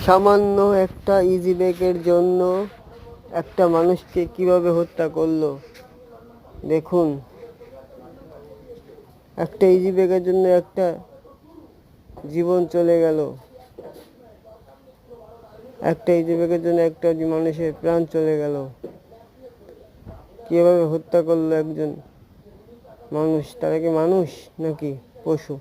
সামান্য একটা ইজি ব্রেকের জন্য একটা মানুষকে কিভাবে হত্যা করলো দেখুন। একটা ইজি ব্রেকের জন্য একটা জীবন চলে গেল, একটা ইজি ব্রেকের জন্য একটা মানুষের প্রাণ চলে গেল। কিভাবে হত্যা করলো একজন মানুষ? তারা কি মানুষ নাকি পশু?